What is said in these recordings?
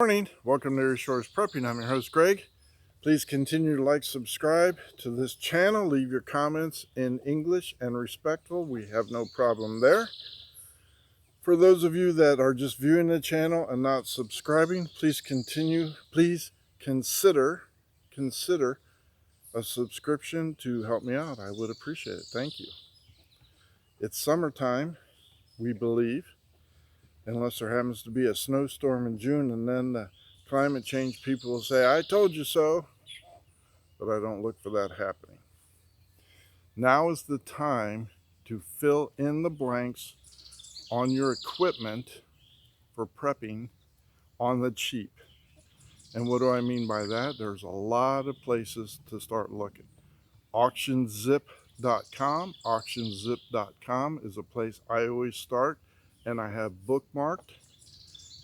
Morning, welcome to Roosters Prepping. I'm your host Greg. Please continue to like, subscribe to this channel. Leave your comments in English and respectful. We have no problem there. For those of you that are just viewing the channel and not subscribing, please consider a subscription to help me out. I would appreciate it. Thank you. It's summertime, we believe, unless there happens to be a snowstorm in June, and then the climate change people will say, I told you so, but I don't look for that happening. Now is the time to fill in the blanks on your equipment for prepping on the cheap. And what do I mean by that? There's a lot of places to start looking. Auctionzip.com is a place I always start, and I have bookmarked.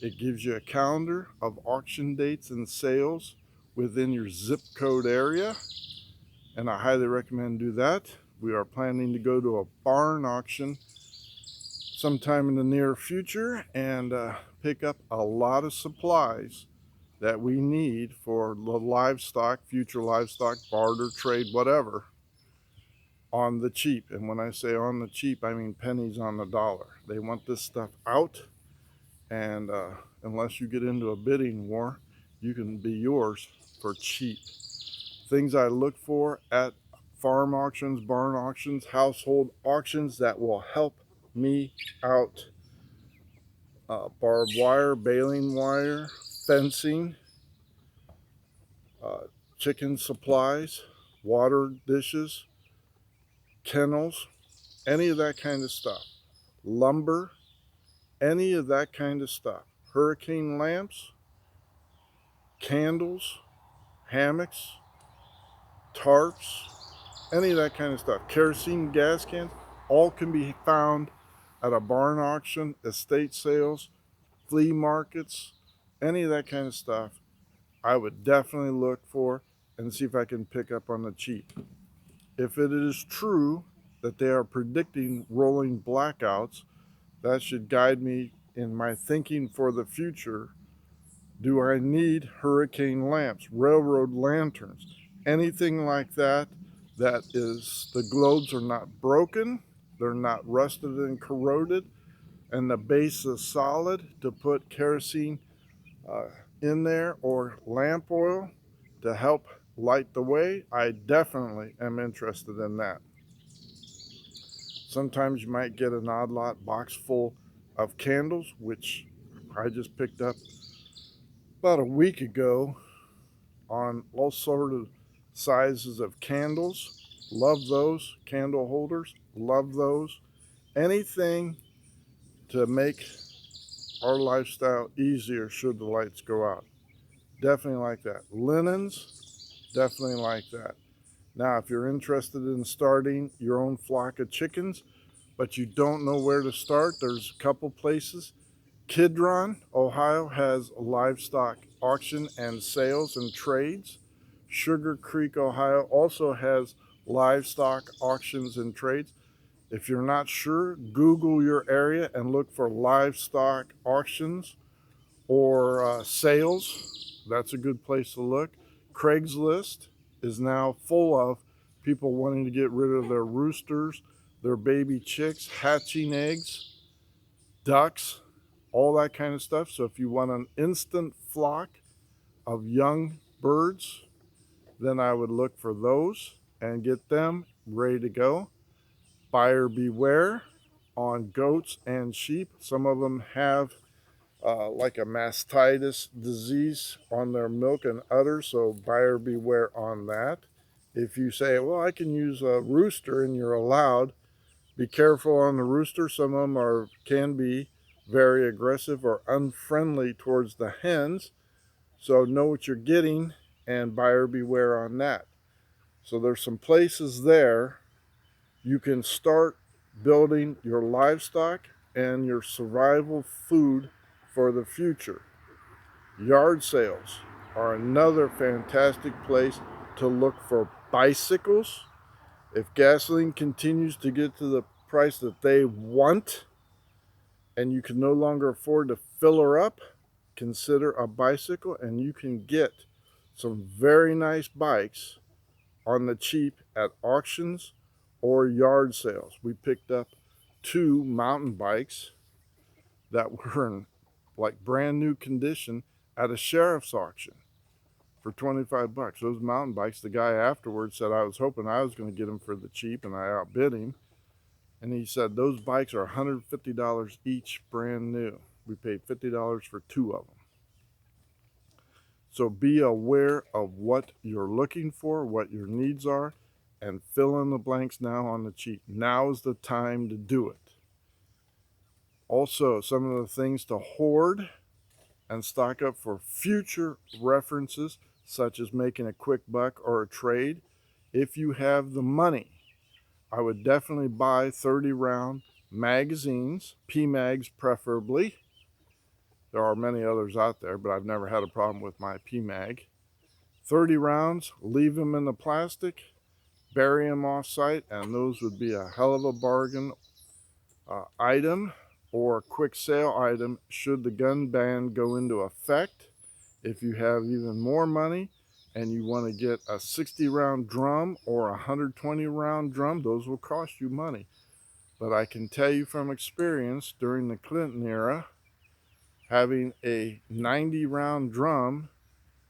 It gives you a calendar of auction dates and sales within your zip code area, and I highly recommend do that. We are planning to go to a barn auction sometime in the near future and pick up a lot of supplies that we need for the livestock, future livestock, barter, trade, whatever, on the cheap. And when I say on the cheap, I mean pennies on the dollar. They want this stuff out, and unless you get into a bidding war, you can be yours for cheap. Things I look for at farm auctions, barn auctions, household auctions that will help me out. Barbed wire, baling wire, fencing, chicken supplies, water dishes, kennels, any of that kind of stuff. Lumber, any of that kind of stuff. Hurricane lamps, candles, hammocks, tarps, any of that kind of stuff. Kerosene gas cans, all can be found at a barn auction, estate sales, flea markets, any of that kind of stuff. I would definitely look for and see if I can pick up on the cheap. If it is true that they are predicting rolling blackouts, that should guide me in my thinking for the future. Do I need hurricane lamps, railroad lanterns, anything like that? That is, the globes are not broken, they're not rusted and corroded, and the base is solid, to put kerosene in there or lamp oil to help light the way. I definitely am interested in that. Sometimes you might get an odd lot box full of candles, which I just picked up about a week ago on all sort of sizes of candles. Love those. Candle holders, love those. Anything to make our lifestyle easier should the lights go out. Definitely like that. Linens, definitely like that. Now, if you're interested in starting your own flock of chickens, but you don't know where to start, there's a couple places. Kidron, Ohio has a livestock auction and sales and trades. Sugar Creek, Ohio also has livestock auctions and trades. If you're not sure, Google your area and look for livestock auctions or sales. That's a good place to look. Craigslist is now full of people wanting to get rid of their roosters, their baby chicks, hatching eggs, ducks, all that kind of stuff. So if you want an instant flock of young birds, then I would look for those and get them ready to go. Buyer beware on goats and sheep. Some of them have like a mastitis disease on their milk and udder, so buyer beware on that. If you say, well, I can use a rooster, and you're allowed, be careful on the rooster. Some of them can be very aggressive or unfriendly towards the hens, so know what you're getting and buyer beware on that. So there's some places there you can start building your livestock and your survival food for the future. Yard sales are another fantastic place to look for bicycles. If gasoline continues to get to the price that they want and you can no longer afford to fill her up, consider a bicycle, and you can get some very nice bikes on the cheap at auctions or yard sales. We picked up 2 mountain bikes that were in like brand new condition at a sheriff's auction for 25 bucks. Those mountain bikes, the guy afterwards said, I was hoping I was going to get them for the cheap, and I outbid him. And he said, those bikes are $150 each, brand new. We paid $50 for 2 of them. So be aware of what you're looking for, what your needs are, and fill in the blanks now on the cheap. Now is the time to do it. Also, some of the things to hoard and stock up for future references, such as making a quick buck or a trade. If you have the money, I would definitely buy 30 round magazines, PMags preferably. There are many others out there, but I've never had a problem with my PMag. 30 rounds, leave them in the plastic, bury them off site, and those would be a hell of a bargain item or a quick sale item should the gun ban go into effect. If you have even more money and you want to get a 60 round drum or a 120 round drum, those will cost you money. But I can tell you from experience, during the Clinton era, having a 90 round drum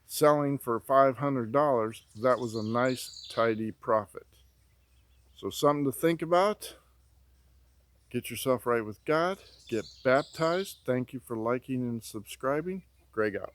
selling for $500, that was a nice, tidy profit. So something to think about. Get yourself right with God. Get baptized. Thank you for liking and subscribing. Greg out.